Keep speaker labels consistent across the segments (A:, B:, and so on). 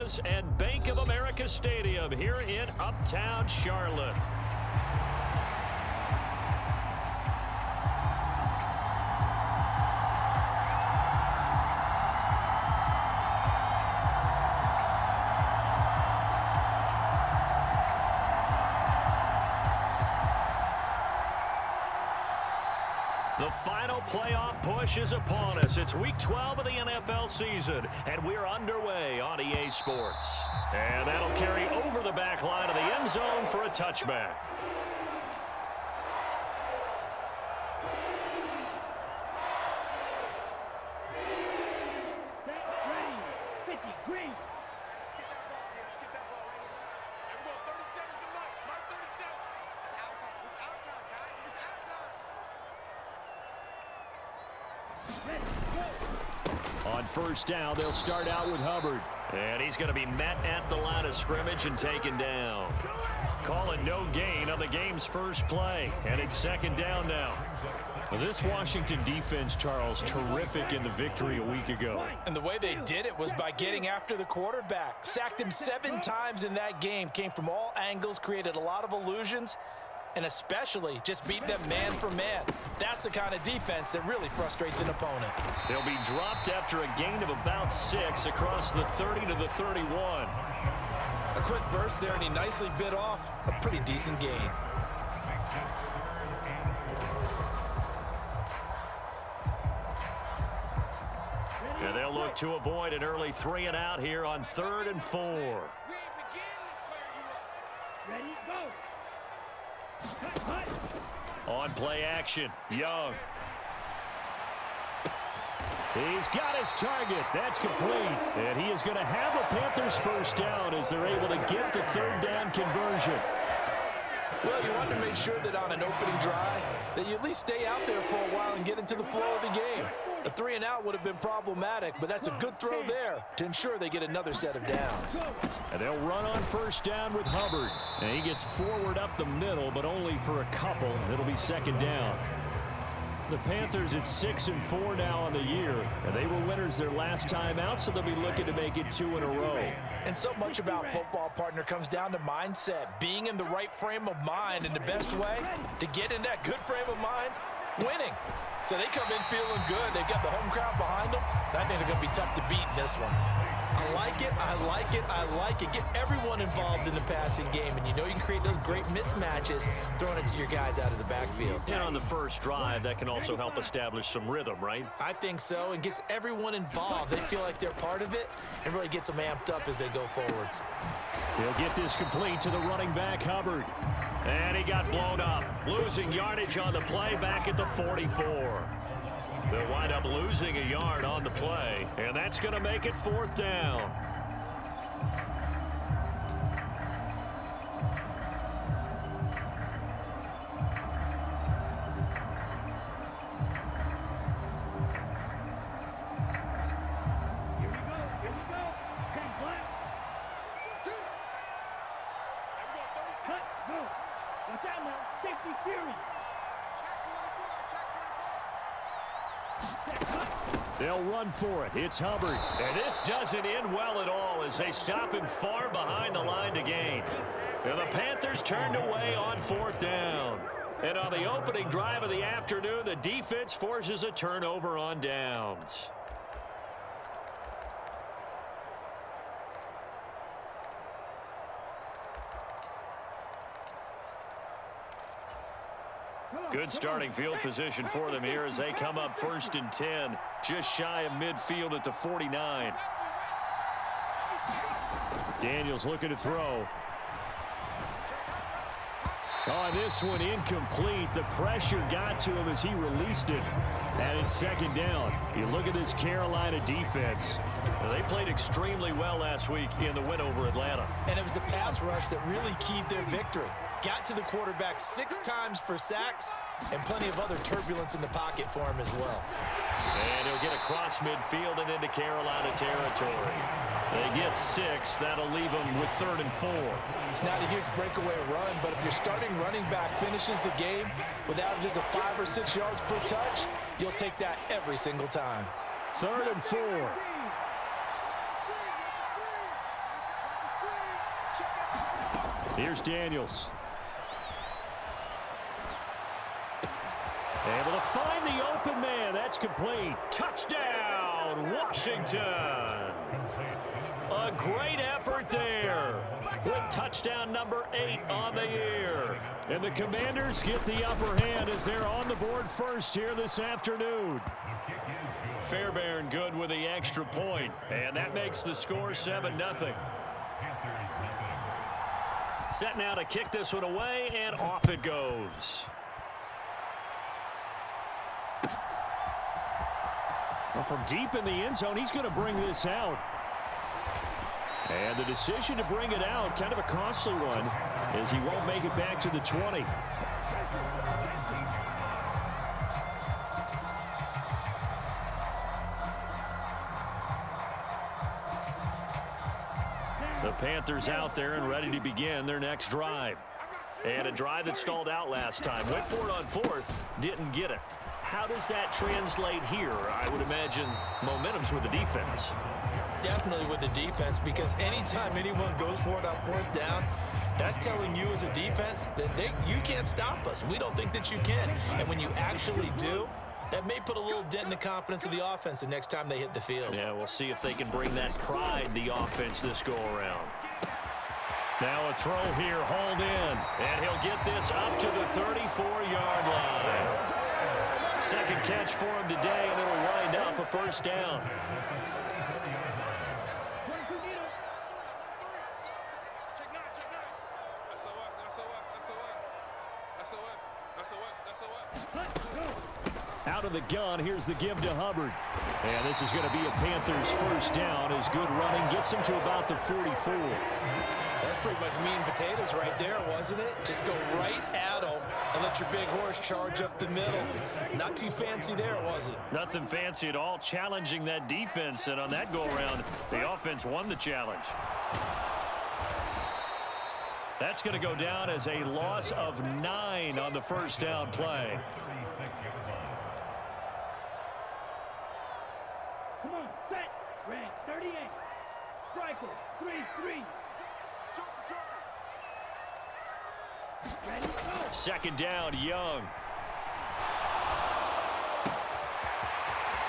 A: And Bank of America Stadium here in Uptown Charlotte. The final playoff push is upon us. It's week 12 of the NFL season, and we're underway on EA Sports. And that'll carry over the back line of the end zone for a touchback. On first down, they'll start out with Hubbard. And he's going to be met at the line of scrimmage and taken down. Calling no gain on the game's first play. And it's second down now. Well, this Washington defense, Charles, terrific in the victory a week ago.
B: And the way they did it was by getting after the quarterback. Sacked him 7 times in that game. Came from all angles, created a lot of illusions, and especially just beat them man for man. That's the kind of defense that really frustrates an opponent.
A: They'll be dropped after a gain of about 6 across the 30 to the 31.
B: A quick burst there, and he nicely bit off a pretty decent gain.
A: And they'll look to avoid an early 3 and out here on 3rd and 4.
C: Ready, go.
A: On play action, Young. He's got his target. That's complete. And he is going to have a Panthers first down as they're able to get the 3rd down conversion.
B: Well, you want to make sure that on an opening drive that you at least stay out there for a while and get into the flow of the game. A 3 and out would have been problematic, but that's a good throw there to ensure they get another set of downs.
A: And they'll run on first down with Hubbard. And he gets forward up the middle, but only for a couple. It'll be second down. The Panthers at 6-4 now on the year. And they were winners their last time out, so they'll be looking to make it 2 in a row.
B: And so much about football, partner, comes down to mindset. Being in the right frame of mind, and the best way to get in that good frame of mind, winning. So they come in feeling good. They've got the home crowd behind them. I think they're going to be tough to beat in this one. I like it, I like it, I like it. Get everyone involved in the passing game, and you know you can create those great mismatches throwing it to your guys out of the backfield.
A: And on the first drive, that can also help establish some rhythm, right?
B: I think so, and gets everyone involved. They feel like they're part of it, and really gets them amped up as they go forward.
A: He'll get this complete to the running back, Hubbard. And he got blown up, losing yardage on the play back at the 44. They'll wind up losing a yard on the play, and that's going to make it 4th down. They'll run for it. It's Hubbard. And this doesn't end well at all as they stop him far behind the line to gain. And the Panthers turned away on 4th down. And on the opening drive of the afternoon, the defense forces a turnover on downs. Good starting field position for them here as they come up 1st and 10, just shy of midfield at the 49. Daniels looking to throw. Oh, this one incomplete. The pressure got to him as he released it. And it's 2nd down. You look at this Carolina defense. They played extremely well last week in the win over Atlanta.
B: And it was the pass rush that really keyed their victory. Got to the quarterback 6 times for sacks and plenty of other turbulence in the pocket for him as well.
A: And he'll get across midfield and into Carolina territory. They get 6. That'll leave them with 3rd and 4.
B: It's not a huge breakaway run, but if your starting running back finishes the game with averages of 5 or 6 yards per touch, you'll take that every single time.
A: 3rd and 4. Here's Daniels. Able to find the open man. That's complete. Touchdown, Washington. A great effort there with touchdown number 8 on the year. And the Commanders get the upper hand as they're on the board first here this afternoon. Fairbairn good with the extra point, and that makes the score 7-0. Set now to kick this one away, and off it goes. Well, from deep in the end zone, he's going to bring this out. And the decision to bring it out, kind of a costly one, as he won't make it back to the 20. The Panthers out there and ready to begin their next drive. And a drive that stalled out last time. Went for it on 4th, didn't get it. How does that translate here? I would imagine momentum's with the defense.
B: Definitely with the defense, because anytime anyone goes for it on 4th down, that's telling you as a defense that you can't stop us. We don't think that you can. And when you actually do, that may put a little dent in the confidence of the offense the next time they hit the field.
A: Yeah, we'll see if they can bring that pride, the offense, this go-around. Now a throw here, hauled in, and he'll get this up to the 34-yard line. Second catch for him today, and it'll wind up a first down. Out of the gun, here's the give to Hubbard. And this is going to be a Panthers first down as good running gets him to about the 44.
B: That's pretty much meat and potatoes right there, wasn't it? Just go right at them and let your big horse charge up the middle. Not too fancy there, was it?
A: Nothing fancy at all, challenging that defense. And on that go-around, the offense won the challenge. That's going to go down as a loss of 9 on the first down play.
C: Come on, set, red, 38, striker, 3-3. Ready, go.
A: Second down, Young.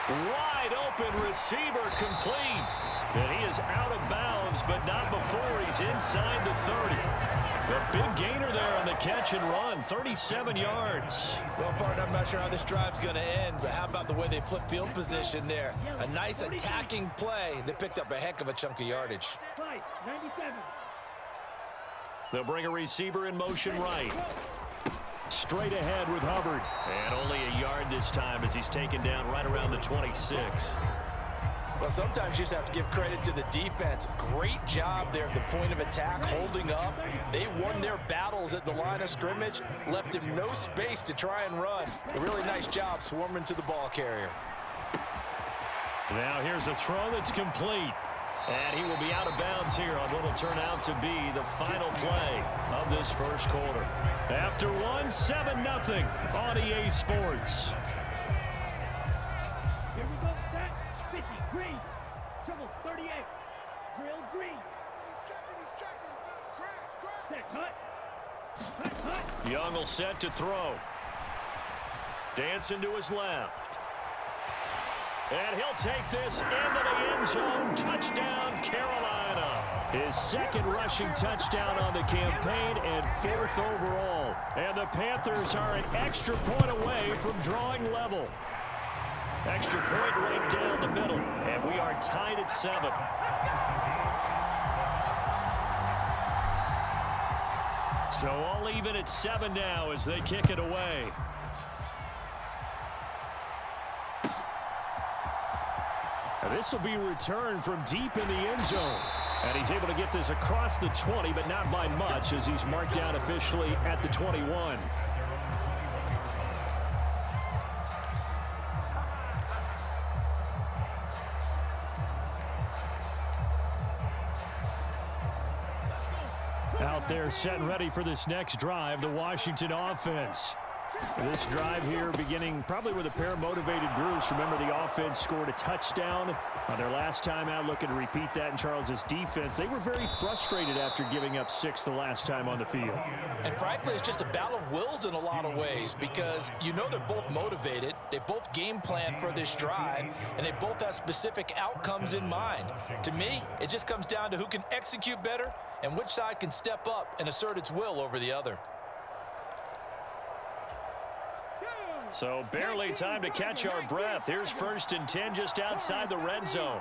A: Wide open receiver complete. And he is out of bounds, but not before he's inside the 30. A big gainer there on the catch and run, 37 yards.
B: Well, partner, I'm not sure how this drive's going to end, but how about the way they flip field position there? A nice attacking play that picked up a heck of a chunk of yardage.
C: 97.
A: They'll bring a receiver in motion right. Straight ahead with Hubbard. And only a yard this time as he's taken down right around the 26.
B: Well, sometimes you just have to give credit to the defense. Great job there at the point of attack, holding up. They won their battles at the line of scrimmage, left him no space to try and run. A really nice job swarming to the ball carrier.
A: Now here's a throw that's complete. And he will be out of bounds here on what will turn out to be the final play of this first quarter. After one, 7-0 on EA Sports.
C: Here we go, set, 50, green, trouble, 38, drill, green. He's checking, set, cut.
A: Young will set to throw. Dancing to his left. And he'll take this into the end zone. Touchdown, Carolina. His second rushing touchdown on the campaign and 4th overall. And the Panthers are an extra point away from drawing level. Extra point right down the middle. And we are tied at 7. So all even at 7 now as they kick it away. This will be returned from deep in the end zone. And he's able to get this across the 20, but not by much as he's marked down officially at the 21. Out there set and ready for this next drive, the Washington offense. This drive here beginning probably with a pair of motivated groups. Remember, the offense scored a touchdown on their last time out, looking to repeat that in Charles' defense. They were very frustrated after giving up 6 the last time on the field.
B: And frankly, it's just a battle of wills in a lot of ways because you know they're both motivated. They both game plan for this drive, and they both have specific outcomes in mind. To me, it just comes down to who can execute better and which side can step up and assert its will over the other.
A: So barely time to catch our breath. Here's 1st and 10 just outside the red zone.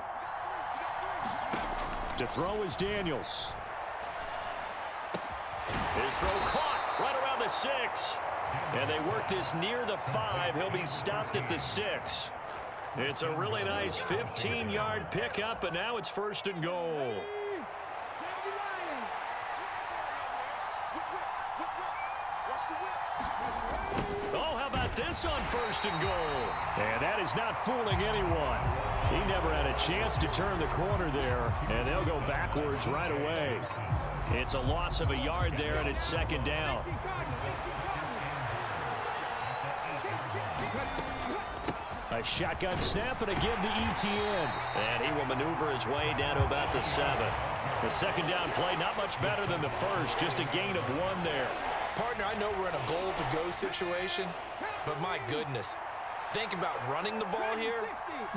A: To throw is Daniels. His throw caught right around the 6. And they work this near the 5. He'll be stopped at the 6. It's a really nice 15-yard pickup, and now it's 1st and goal. Oh, how about this on 1st and goal? And that is not fooling anyone. He never had a chance to turn the corner there, and they'll go backwards right away. It's a loss of a yard there, and it's 2nd down. A shotgun snap and a give to Etienne. And he will maneuver his way down to about the 7. The 2nd down play, not much better than the first, just a gain of 1 there.
B: Partner, I know we're in a goal-to-go situation, but my goodness, think about running the ball here.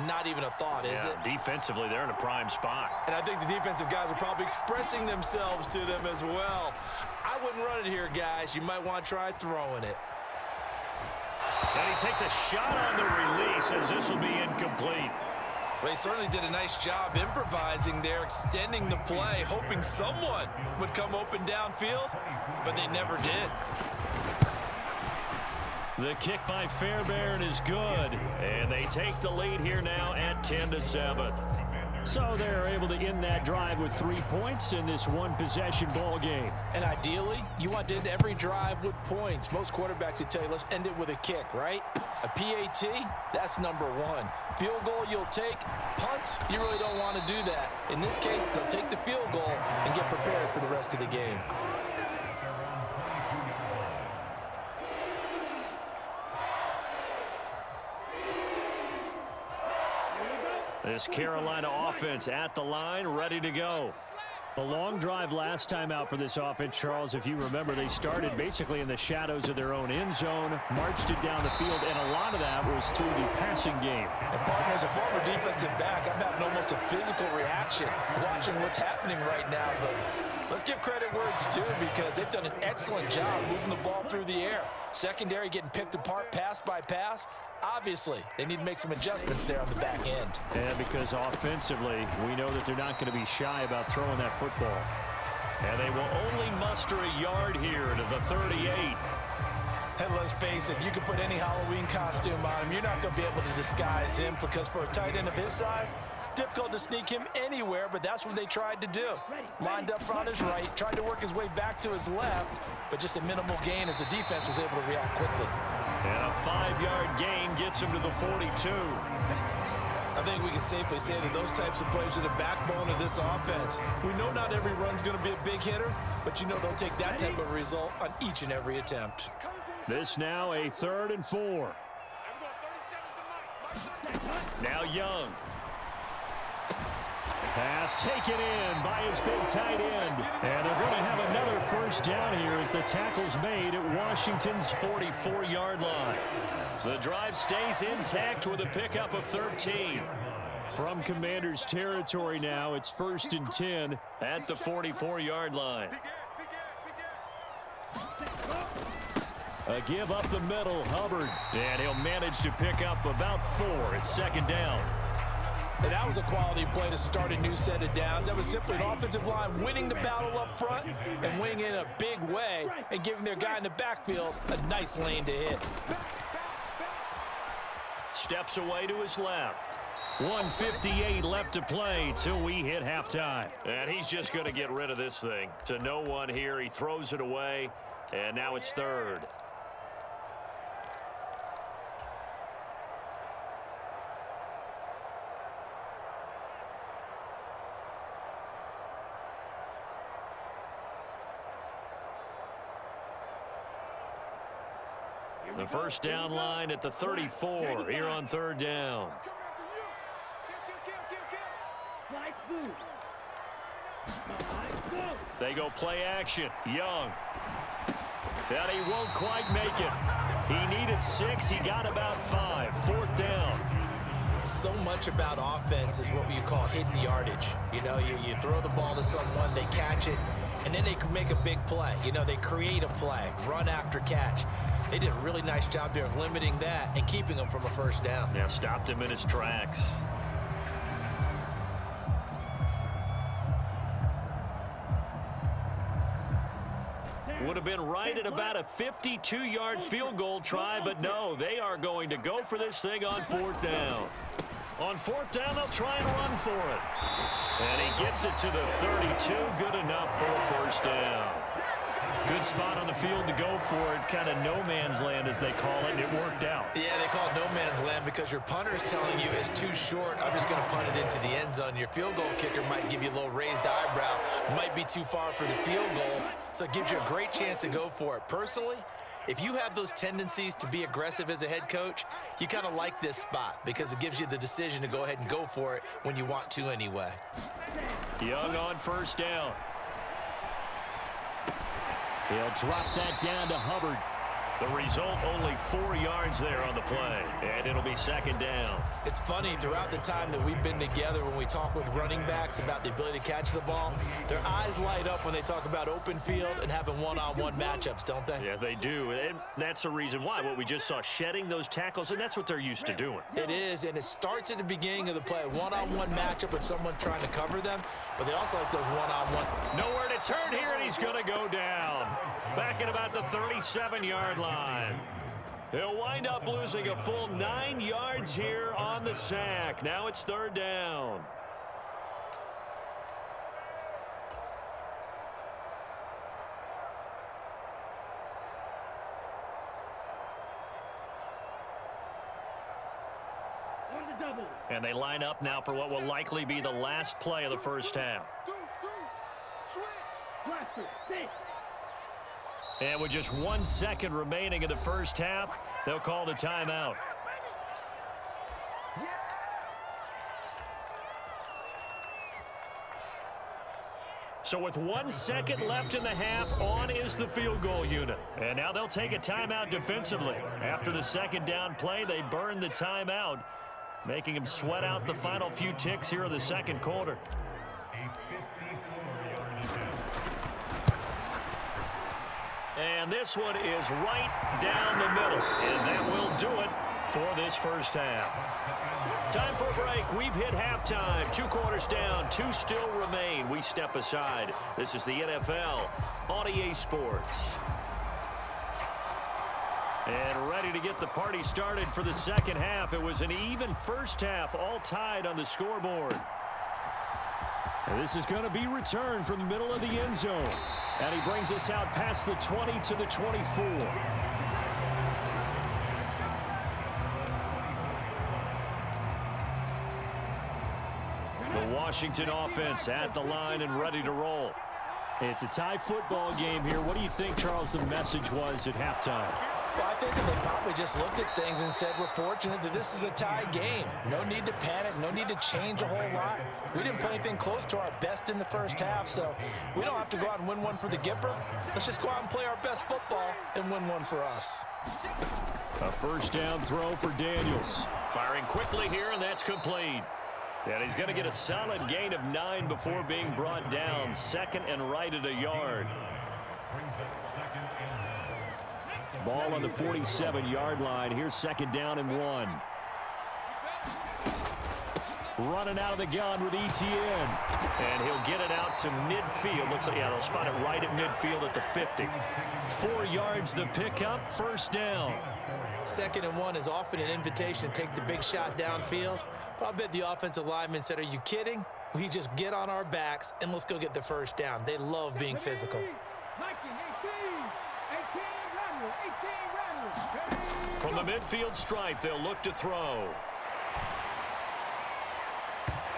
B: Not even a thought, is it?
A: Defensively, they're in a prime spot.
B: And I think the defensive guys are probably expressing themselves to them as well. I wouldn't run it here, guys. You might want to try throwing it.
A: And he takes a shot on the release as this will be incomplete.
B: Well, he certainly did a nice job improvising there, extending the play, hoping someone would come open downfield, but they never did.
A: The kick by Fairbairn is good, and they take the lead here now at 10-7. So they're able to end that drive with 3 points in this one-possession ball game.
B: And ideally, you want to end every drive with points. Most quarterbacks would tell you, let's end it with a kick, right? A PAT, that's number 1. Field goal you'll take. Punts, you really don't want to do that. In this case, they'll take the field goal and get prepared for the rest of the game.
A: This Carolina offense at the line, ready to go. A long drive last time out for this offense, Charles. If you remember, they started basically in the shadows of their own end zone, marched it down the field, and a lot of that was through the passing game.
B: And partner, as a former defensive back, I'm having almost a physical reaction watching what's happening right now. But let's give credit where it's due because they've done an excellent job moving the ball through the air. Secondary getting picked apart pass by pass. Obviously, they need to make some adjustments there on the back end.
A: And because offensively, we know that they're not going to be shy about throwing that football. And they will only muster a yard here to the 38.
B: And let's face it, you can put any Halloween costume on him. You're not going to be able to disguise him because for a tight end of his size, difficult to sneak him anywhere, but that's what they tried to do. Lined up on his right, tried to work his way back to his left, but just a minimal gain as the defense was able to react quickly.
A: And a 5-yard gain gets him to the 42.
B: I think we can safely say that those types of plays are the backbone of this offense. We know not every run's going to be a big hitter, but you know they'll take that type of result on each and every attempt.
A: This now a 3rd and 4. Now Young. Pass taken in by his big tight end. And they're going to have another 1st down here as the tackle's made at Washington's 44-yard line. The drive stays intact with a pickup of 13. From Commanders territory now, it's 1st and 10 at the 44-yard line. A give up the middle, Hubbard. And he'll manage to pick up about 4 at 2nd down.
B: And that was a quality play to start a new set of downs. That was simply an offensive line winning the battle up front and winning in a big way and giving their guy in the backfield a nice lane to hit.
A: Steps away to his left. 1:58 left to play till we hit halftime. And he's just going to get rid of this thing. To no one here, he throws it away, and now it's 3rd. The first down line at the 34 here on third down. They go play action. Young. And he won't quite make it. He needed 6. He got about 5. Fourth down.
B: So much about offense is what you call hidden yardage. You know, you throw the ball to someone, they catch it, and then they can make a big play. You know, they create a play, run after catch. They did a really nice job there of limiting that and keeping him from a first down.
A: Yeah, stopped him in his tracks. Would have been right at about a 52-yard field goal try, but no, they are going to go for this thing on fourth down. On fourth down, they'll try and run for it. And he gets it to the 32. Good enough for a first down. Good spot on the field to go for it. Kind of no man's land, as they call it, and it worked out.
B: Yeah, they call it no man's land because your punter is telling you it's too short. I'm just going to punt it into the end zone. Your field goal kicker might give you a little raised eyebrow. Might be too far for the field goal, so it gives you a great chance to go for it. Personally, if you have those tendencies to be aggressive as a head coach, you kind of like this spot because it gives you the decision to go ahead and go for it when you want to anyway.
A: Young on first down. He'll drop that down to Hubbard. The result, only 4 yards there on the play, and it'll be second down.
B: It's funny, throughout the time that we've been together, when we talk with running backs about the ability to catch the ball, their eyes light up when they talk about open field and having one-on-one matchups, don't they?
A: Yeah, they do, and that's the reason why. What we just saw, shedding those tackles, and that's what they're used to doing.
B: It is, and it starts at the beginning of the play, one-on-one matchup with someone trying to cover them, but they also like those one-on-one.
A: Nowhere to turn here, and he's going to go down. Back at about the 37-yard line. He'll wind up losing a full 9 yards here on the sack. Now it's third down. And they line up now for what will likely be the last play of the first half. And with just 1 second remaining in the first half, they'll call the timeout. So with 1 second left in the half, on is the field goal unit. And now they'll take a timeout defensively. After the second down play, they burn the timeout, making them sweat out the final few ticks here in the second quarter. And this one is right down the middle. And that will do it for this first half. Time for a break. We've hit halftime. 2 quarters down. 2 still remain. We step aside. This is the NFL on EA Sports. And ready to get the party started for the second half. It was an even first half, all tied on the scoreboard. And this is going to be returned from the middle of the end zone. And he brings us out past the 20 to the 24. The Washington offense at the line and ready to roll. It's a tie football game here. What do you think, Charles, the message was at halftime?
B: Well, I think that they probably just looked at things and said, we're fortunate that this is a tie game. No need to panic, no need to change a whole lot. We didn't play anything close to our best in the first half, so we don't have to go out and win one for the Gipper. Let's just go out and play our best football and win one for us.
A: A first down throw for Daniels. Firing quickly here, and that's complete. And he's going to get a solid gain of 9 before being brought down. Second and right at a yard. Ball on the 47-yard line. Here's second down and 1. Running out of the gun with Etienne. And he'll get it out to midfield. Looks like, yeah, they'll spot it right at midfield at the 50. 4 yards the pickup, first down.
B: Second and 1 is often an invitation to take the big shot downfield. But I bet the offensive lineman said, are you kidding? We just get on our backs and let's go get the first down. They love being physical.
A: From the midfield stripe, they'll look to throw.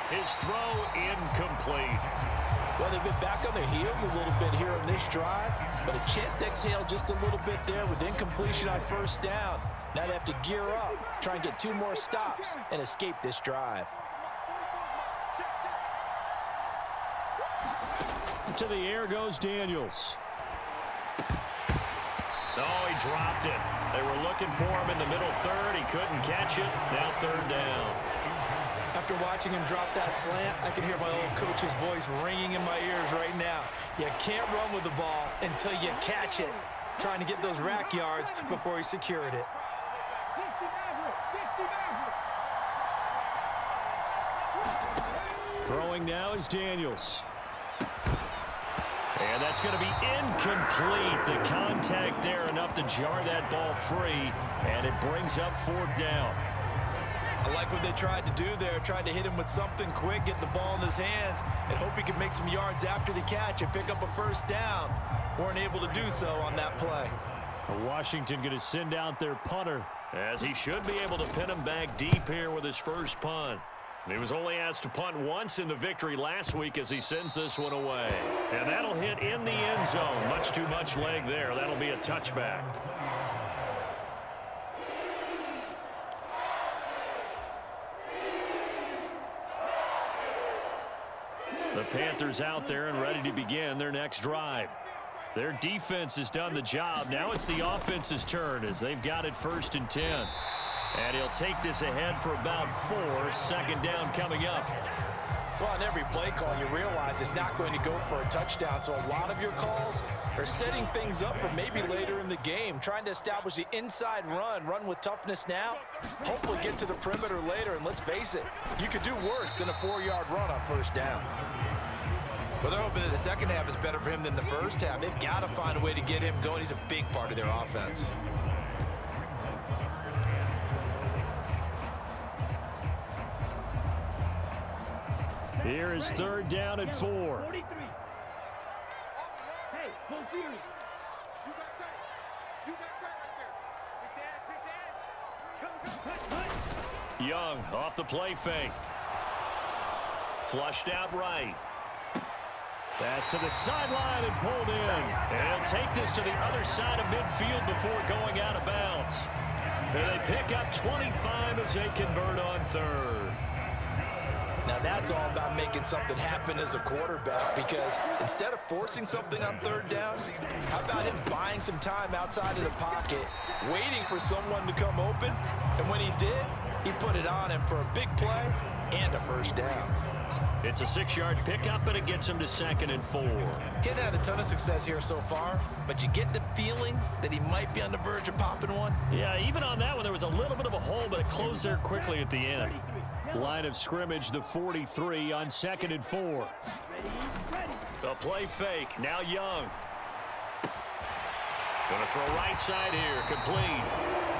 A: His throw incomplete.
B: Well, they've been back on their heels a little bit here on this drive, but a chance to exhale just a little bit there with incompletion on first down. Now they have to gear up, try and get 2 more stops, and escape this drive.
A: To the air goes Daniels. Oh, he dropped it. They were looking for him in the middle third. He couldn't catch it. Now 3rd down.
B: After watching him drop that slant, I can hear my old coach's voice ringing in my ears right now. You can't run with the ball until you catch it. Trying to get those rack yards before he secured it.
A: Throwing now is Daniels. And that's going to be incomplete. The contact there enough to jar that ball free, and it brings up 4th down.
B: I like what they tried to do there, tried to hit him with something quick, get the ball in his hands, and hope he can make some yards after the catch and pick up a 1st down. Weren't able to do so on that play.
A: Washington going to send out their punter, as he should be able to pin him back deep here with his first punt. He was only asked to punt once in the victory last week as he sends this one away. And that'll hit in the end zone. Much too much leg there. That'll be a touchback. The Panthers out there and ready to begin their next drive. Their defense has done the job. Now it's the offense's turn as they've got it 1st and 10. And he'll take this ahead for about 4. 2nd down coming up.
B: Well, on every play call, you realize it's not going to go for a touchdown. So a lot of your calls are setting things up for maybe later in the game, trying to establish the inside run with toughness now, hopefully get to the perimeter later. And let's face it, you could do worse than a 4-yard run on 1st down. Well, they're hoping that the second half is better for him than the first half. They've got to find a way to get him going. He's a big part of their offense.
A: Here is 3rd down and 4.
C: 43. Hey, go Fury. You got tight. You got tight right there. Quick edge. Come.
A: Young off the play fake. Flushed out right. Pass to the sideline and pulled in. And he'll take this to the other side of midfield before going out of bounds. And they pick up 25 as they convert on 3rd.
B: Now that's all about making something happen as a quarterback, because instead of forcing something on 3rd down, how about him buying some time outside of the pocket, waiting for someone to come open, and when he did, he put it on him for a big play and a 1st down.
A: It's a 6-yard pickup, and it gets him to 2nd and 4.
B: Hadn't had a ton of success here so far, but you get the feeling that he might be on the verge of popping one.
A: Yeah, even on that one, there was a little bit of a hole, but it closed there quickly at the end. Line of scrimmage, the 43 on 2nd and 4. The play fake. Now Young. Going to throw right side here. Complete.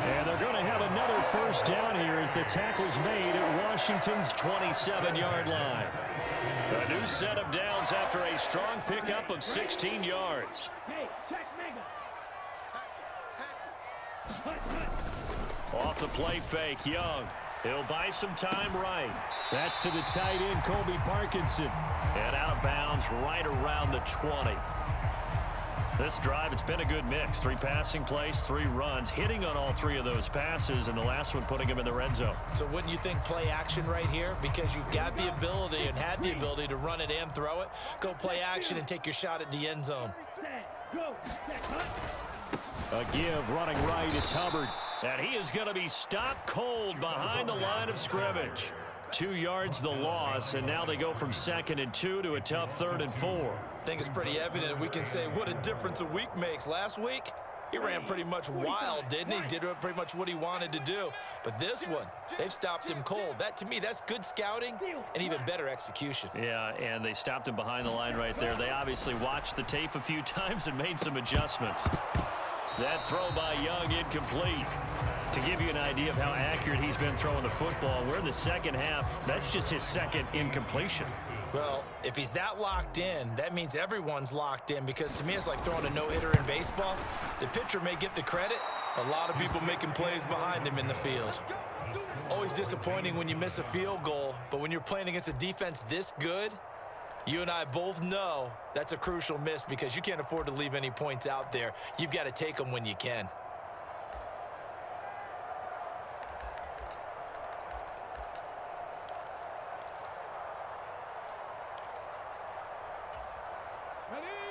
A: And they're going to have another 1st down here as the tackle's made at Washington's 27-yard line. A new set of downs after a strong pickup of 16 yards.
C: Hey, check mega.
A: Off the play fake, Young. He'll buy some time right. That's to the tight end, Colby Parkinson. And out of bounds right around the 20. This drive, it's been a good mix. 3 passing plays, 3 runs, hitting on all 3 of those passes, and the last one putting him in the red zone.
B: So wouldn't you think play action right here? Because you've got the ability and had the ability to run it and throw it. Go play action and take your shot at the end zone.
C: Set, go, set, cut.
A: A give running right, it's Hubbard. And he is going to be stopped cold behind the line of scrimmage. 2 yards the loss, and now they go from 2nd and 2 to a tough 3rd and 4.
B: I think it's pretty evident. We can say what a difference a week makes. Last week, he ran pretty much wild, didn't he? Did pretty much what he wanted to do. But this one, they've stopped him cold. That, to me, that's good scouting and even better execution.
A: Yeah, and they stopped him behind the line right there. They obviously watched the tape a few times and made some adjustments. That throw by Young incomplete. To give you an idea of how accurate he's been throwing the football, we're in the second half. That's just his 2nd incompletion.
B: Well, if he's that locked in, that means everyone's locked in, because to me it's like throwing a no-hitter in baseball. The pitcher may get the credit, a lot of people making plays behind him in the field. Always disappointing when you miss a field goal, but when you're playing against a defense this good, you and I both know that's a crucial miss because you can't afford to leave any points out there. You've got to take them when you can.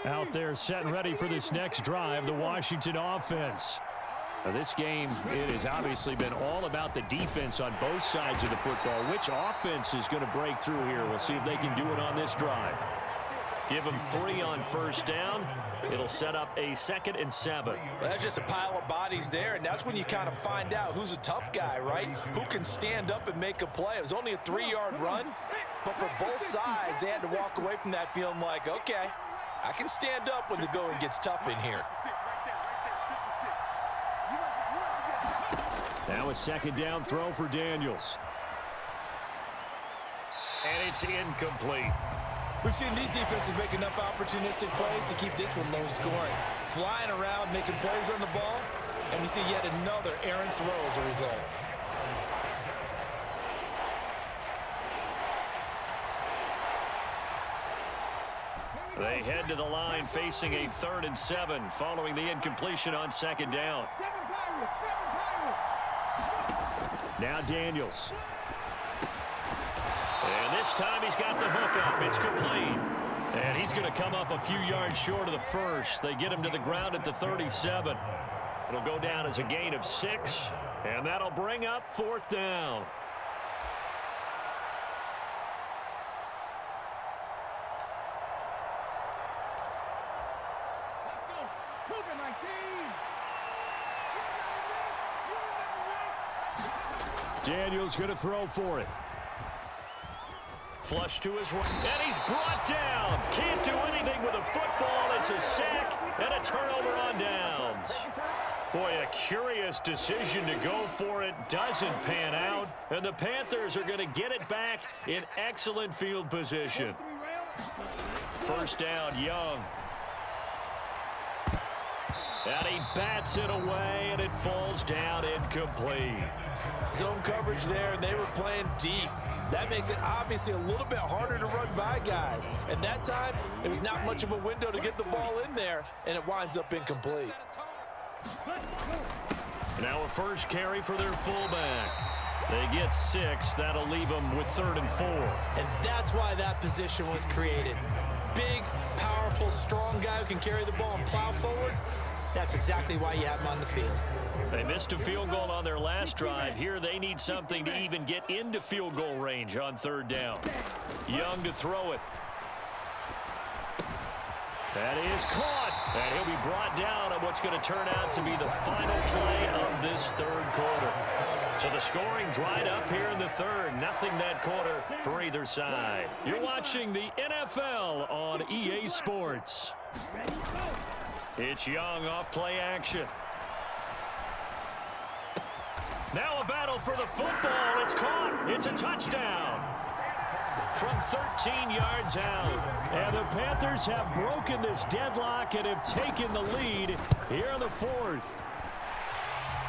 A: Out there set and ready for this next drive, the Washington offense. Now this game, it has obviously been all about the defense on both sides of the football. Which offense is going to break through here? We'll see if they can do it on this drive. Give them 3 on first down. It'll set up a 2nd and 7.
B: Well, that's just a pile of bodies there, and that's when you kind of find out who's a tough guy, right? Who can stand up and make a play. It was only a 3-yard run, but for both sides, they had to walk away from that feeling like, okay, I can stand up when the going gets tough in here.
A: Now a 2nd down throw for Daniels. And it's incomplete.
B: We've seen these defenses make enough opportunistic plays to keep this one low scoring. Flying around, making plays on the ball, and we see yet another errant throw as a result.
A: They head to the line facing a 3rd and 7 following the incompletion on 2nd down. Now Daniels. And this time he's got the hook up. It's complete. And he's going to come up a few yards short of the first. They get him to the ground at the 37. It'll go down as a gain of 6. And that'll bring up 4th down. Daniels going to throw for it. Flush to his right, and he's brought down. Can't do anything with a football. It's a sack and a turnover on downs. Boy, a curious decision to go for it. Doesn't pan out, and the Panthers are going to get it back in excellent field position. First down, Young. And he bats it away, and it falls down incomplete.
B: Zone coverage there, and they were playing deep. That makes it obviously a little bit harder to run by guys. And that time, there was not much of a window to get the ball in there, and it winds up incomplete.
A: Now a first carry for their fullback. They get 6. That'll leave them with 3rd and 4.
B: And that's why that position was created. Big, powerful, strong guy who can carry the ball and plow forward. That's exactly why you have him on the field.
A: They missed a field goal on their last drive. Here they need something to even get into field goal range on 3rd down. Young to throw it. That is caught. And he'll be brought down on what's going to turn out to be the final play of this 3rd quarter. So the scoring dried up here in the 3rd. Nothing that quarter for either side. You're watching the NFL on EA Sports. It's Young off play action. Now a battle for the football. It's caught. It's a touchdown. From 13 yards out. And the Panthers have broken this deadlock and have taken the lead here in the 4th.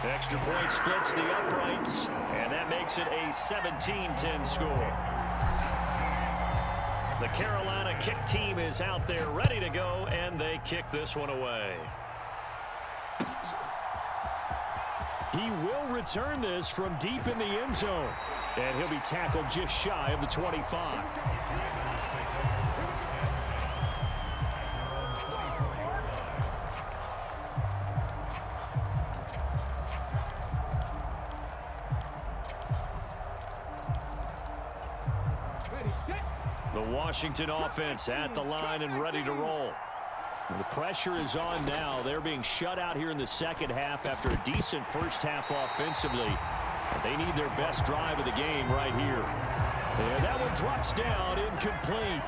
A: Extra point splits the uprights, and that makes it a 17-10 score. The Carolina kick team is out there ready to go, and they kick this one away. He will return this from deep in the end zone, and he'll be tackled just shy of the 25. The Washington offense at the line and ready to roll. The pressure is on now. They're being shut out here in the second half after a decent first half offensively. They need their best drive of the game right here. And that one drops down, incomplete.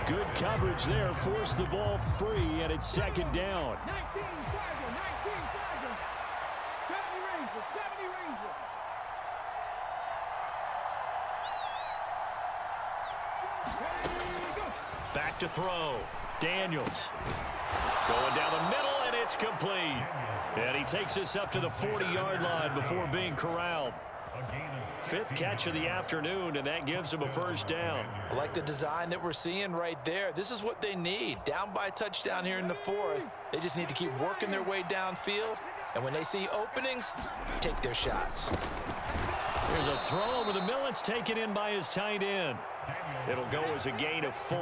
A: Good coverage there, forced the ball free, and it's 2nd down.
C: 19 Ranger. 70 Ranger.
A: Back to throw. Daniels. Going down the middle, and it's complete. And he takes this up to the 40-yard line before being corralled.
D: A gain
A: fifth catch of the afternoon, and that gives him a first down.
B: I like the design that we're seeing right there. This is what they need. Down by a touchdown here in the fourth. They just need to keep working their way downfield, and when they see openings, take their shots.
A: There's a throw over the middle. It's taken in by his tight end. It'll go as a gain of 4,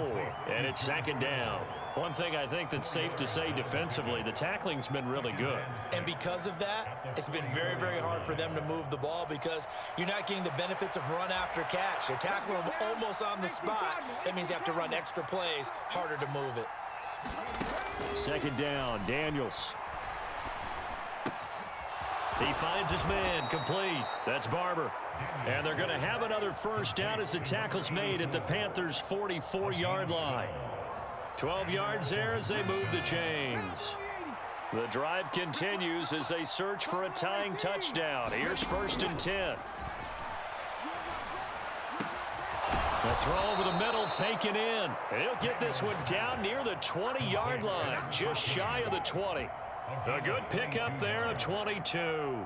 A: and it's second down. One thing I think that's safe to say defensively, the tackling's been really good.
D: And because of that, it's been very, very hard for them to move the ball because you're not getting the benefits of run after catch. They're tackling them almost on the spot. That means you have to run extra plays, harder to move it.
A: Second down, Daniels. He finds his man, complete. That's Barber. And they're going to have another first down as the tackle's made at the Panthers' 44-yard line. 12 yards there as they move the chains. The drive continues as they search for a tying touchdown. Here's first and 10. The throw over the middle taken in. And he'll get this one down near the 20-yard line, just shy of the 20. A good pickup there, a 22.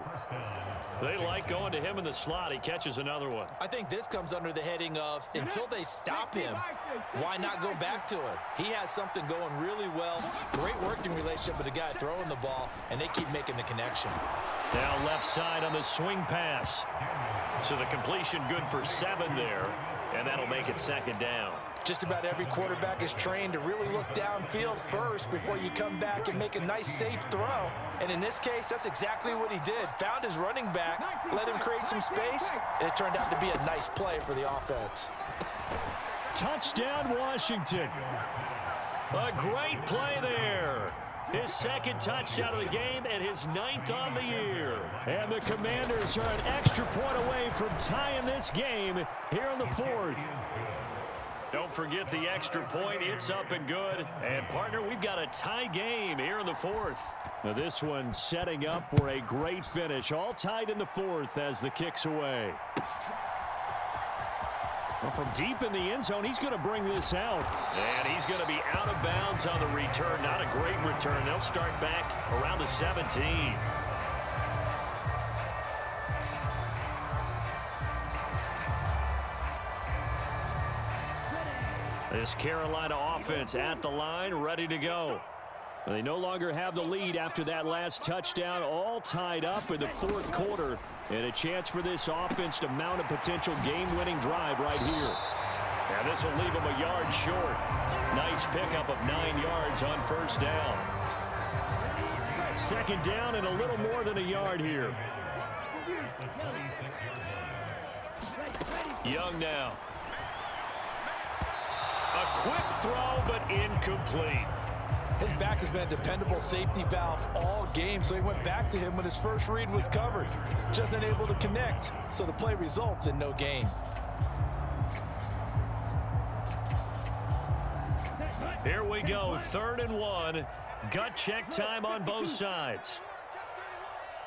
A: They like going to him in the slot. He catches another one.
D: I think this comes under the heading of until they stop him, why not go back to him? He has something going really well. Great working relationship with the guy throwing the ball, and they keep making the connection.
A: Now left side on the swing pass. So the completion good for 7 there, and that'll make it second down.
B: Just about every quarterback is trained to really look downfield first before you come back and make a nice, safe throw. And in this case, that's exactly what he did. Found his running back, let him create some space, and it turned out to be a nice play for the offense.
A: Touchdown, Washington. A great play there. His second touchdown of the game and his 9th on the year. And the Commanders are an extra point away from tying this game here in the 4th. Don't forget the extra point. It's up and good. And, partner, we've got a tie game here in the 4th. Now this one setting up for a great finish. All tied in the 4th as the kick's away. Well, from deep in the end zone, he's going to bring this out. And he's going to be out of bounds on the return. Not a great return. They'll start back around the 17. This Carolina offense at the line, ready to go. They no longer have the lead after that last touchdown, all tied up in the 4th quarter, and a chance for this offense to mount a potential game-winning drive right here. And this will leave them a yard short. Nice pickup of 9 yards on first down. Second down and a little more than a yard here. Young now. A quick throw, but incomplete.
B: His back has been a dependable safety valve all game, so he went back to him when his first read was covered. Just unable to connect, so the play results in no gain.
A: Here we go, 3rd and 1. Gut check time on both sides.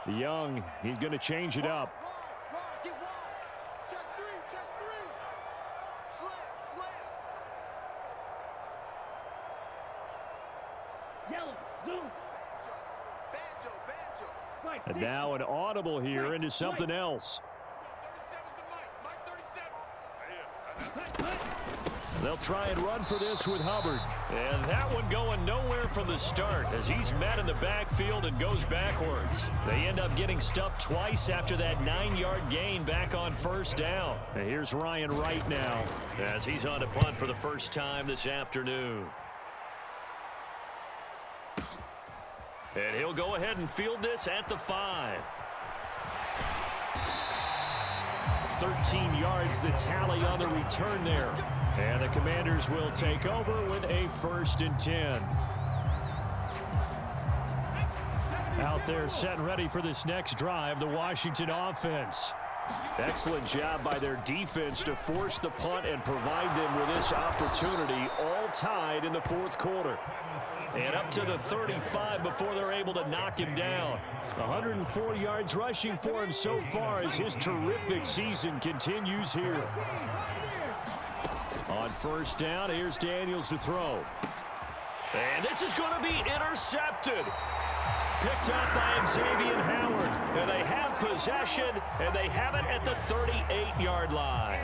A: Young, he's going to change it up. And now an audible here into something else. They'll try and run for this with Hubbard. And that one going nowhere from the start as he's met in the backfield and goes backwards. They end up getting stuffed twice after that 9-yard gain back on first down. And here's Ryan Wright now as he's on to punt for the first time this afternoon. And he'll go ahead and field this at the 5. 13 yards the tally on the return there. And the Commanders will take over with a 1st and 10. Out there set and ready for this next drive, the Washington offense. Excellent job by their defense to force the punt and provide them with this opportunity, all tied in the 4th quarter. And up to the 35 before they're able to knock him down. 104 yards rushing for him so far as his terrific season continues here. On first down, here's Daniels to throw. And this is going to be intercepted. Picked up by Xavier Howard. And they have possession, and they have it at the 38-yard line.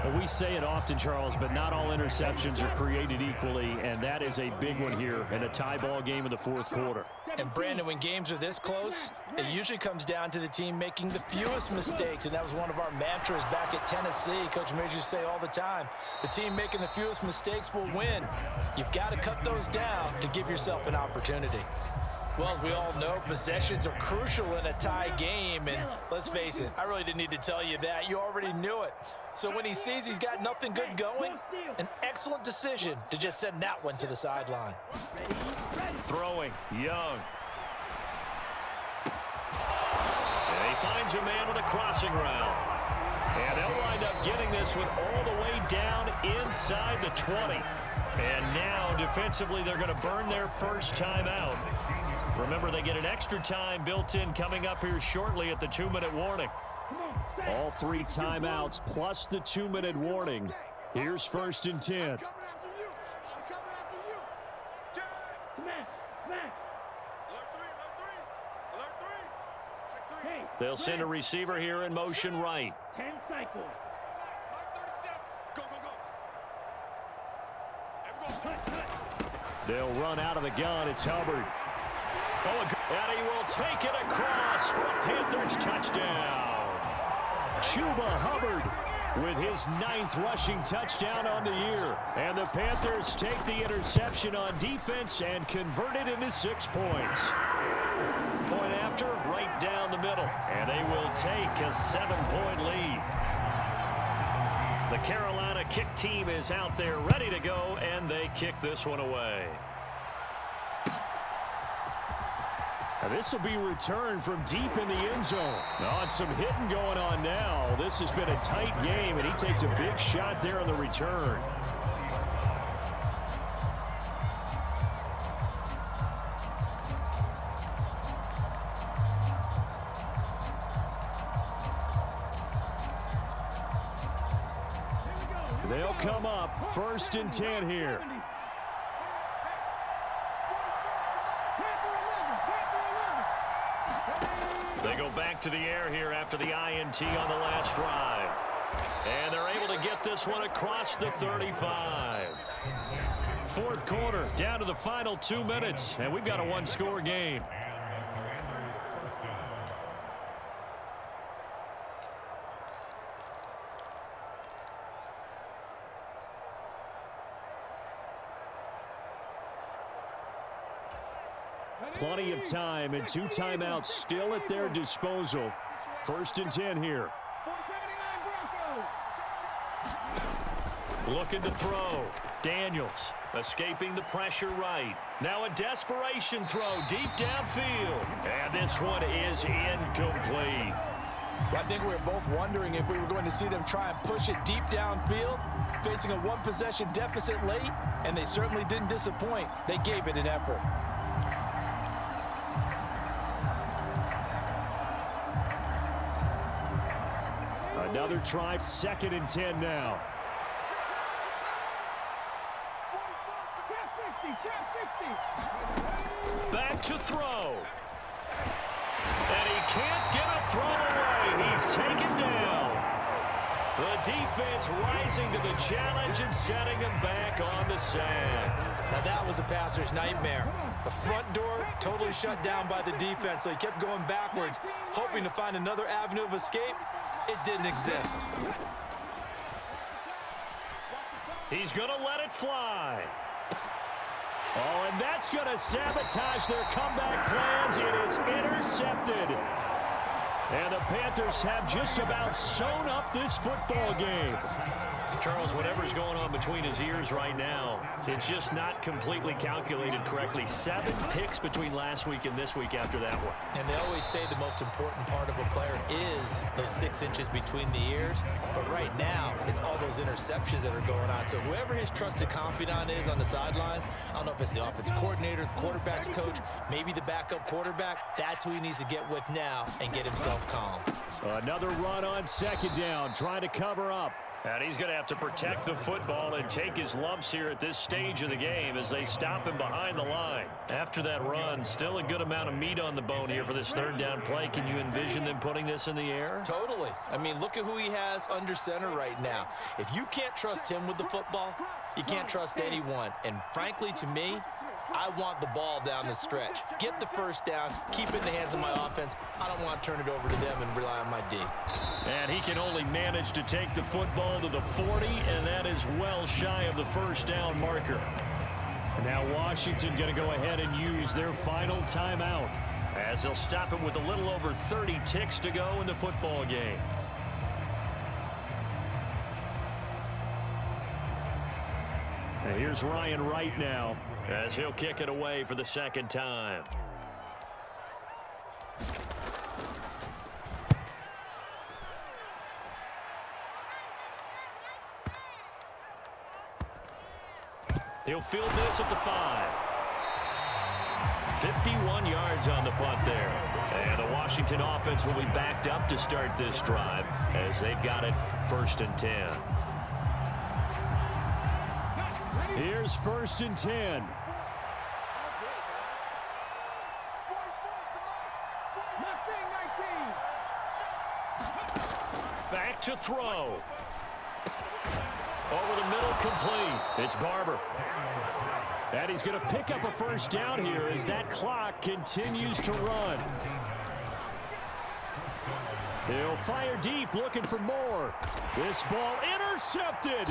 E: Well, we say it often, Charles, but not all interceptions are created equally, and that is a big one here in a tie ball game in the fourth quarter.
B: And, Brandon, when games are this close, it usually comes down to the team making the fewest mistakes, and that was one of our mantras back at Tennessee. Coach Mears used to say all the time, the team making the fewest mistakes will win. You've got to cut those down to give yourself an opportunity. Well, as we all know, possessions are crucial in a tie game, and let's face it, I really didn't need to tell you that. You already knew it. So when he sees he's got nothing good going, an excellent decision to just send that one to the sideline.
A: Throwing, Young. And he finds a man with a crossing route. And they'll wind up getting this one all the way down inside the 20. And now, defensively, they're going to burn their first time out. Remember, they get an extra time built in coming up here shortly at the 2-minute warning.
E: All 3 timeouts plus the 2-minute warning. Here's 1st and 10.
C: I'm coming after you. I'm coming after you. Smash. Alert three. Check 3.
A: They'll send a receiver here in motion right.
C: 10 cycles. 37. Go.
A: They'll run out of the gun. It's Hubbard. And he will take it across for a Panthers touchdown.
E: Chuba Hubbard with his 9th rushing touchdown on the year. And the Panthers take the interception on defense and convert it into 6 points.
A: Point after, right down the middle. And they will take a 7-point lead. The Carolina kick team is out there ready to go, and they kick this one away.
E: Now this will be returned from deep in the end zone. And some hitting going on now. This has been a tight game, and he takes a big shot there on the return. They'll come up 1st and 10 here.
A: They go back to the air here after the INT on the last drive. And they're able to get this one across the 35.
E: Fourth quarter, down to the final 2 minutes, and we've got a 1-score game. Plenty of time and 2 timeouts still at their disposal. 1st and 10 here.
A: Looking to throw. Daniels escaping the pressure right. Now a desperation throw deep downfield. And this one is incomplete.
B: I think we were both wondering if we were going to see them try and push it deep downfield, facing a 1-possession deficit late, and they certainly didn't disappoint. They gave it an effort.
E: Another try, 2nd and 10 now.
A: Back to throw. And he can't get a throw away. He's taken down. The defense rising to the challenge and setting him back on the sack.
D: Now that was a passer's nightmare. The front door totally shut down by the defense, so he kept going backwards, hoping to find another avenue of escape. It didn't exist.
A: He's going to let it fly.
E: Oh, and that's going to sabotage their comeback plans. It is intercepted. And the Panthers have just about sewn up this football game.
A: Charles, whatever's going on between his ears right now, it's just not completely calculated correctly. 7 picks between last week and this week after that one.
D: And they always say the most important part of a player is those 6 inches between the ears. But right now, it's all those interceptions that are going on. So whoever his trusted confidant is on the sidelines, I don't know if it's the offensive coordinator, the quarterback's coach, maybe the backup quarterback, that's who he needs to get with now and get himself calm.
E: Another run on 2nd down, trying to cover up.
A: And he's going to have to protect the football and take his lumps here at this stage of the game as they stop him behind the line. After that run, still a good amount of meat on the bone here for this third down play. Can you envision them putting this in the air?
D: Totally. I mean, look at who he has under center right now. If you can't trust him with the football, you can't trust anyone. And frankly, to me, I want the ball down the stretch. Get the first down, keep it in the hands of my offense. I don't want to turn it over to them and rely on my D.
A: And he can only manage to take the football to the 40, and that is well shy of the first down marker.
E: Now Washington going to go ahead and use their final timeout,
A: as they'll stop it with a little over 30 ticks to go in the football game.
E: And here's Ryan Wright now,
A: as he'll kick it away for the second time. He'll field this at the 5. 51 yards on the punt there. And the Washington offense will be backed up to start this drive as they've got it 1st and 10.
E: Here's 1st and 10.
A: Back to throw. Over the middle, complete. It's Barber.
E: And he's going to pick up a first down here as that clock continues to run. He'll fire deep, looking for more. This ball intercepted.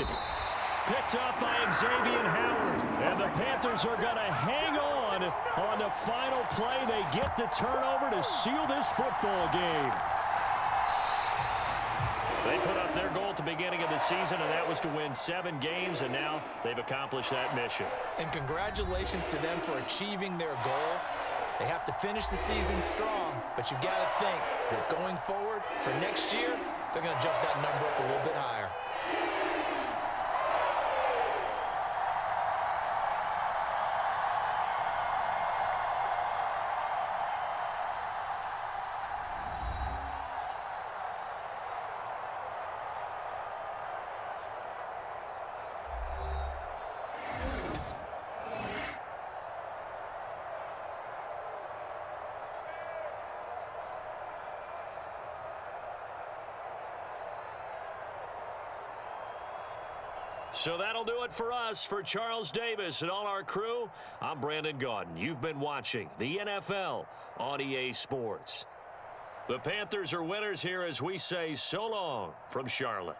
E: Picked up by Xavier Howard. And the Panthers are going to hang on the final play. They get the turnover to seal this football game.
A: They put up their goal at the beginning of the season, and that was to win 7 games, and now they've accomplished that mission.
D: And congratulations to them for achieving their goal. They have to finish the season strong, but you've got to think that going forward for next year, they're going to jump that number up a little bit higher.
A: So that'll do it for us. For Charles Davis and all our crew, I'm Brandon Gaudin. You've been watching the NFL on EA Sports. The Panthers are winners here as we say so long from Charlotte.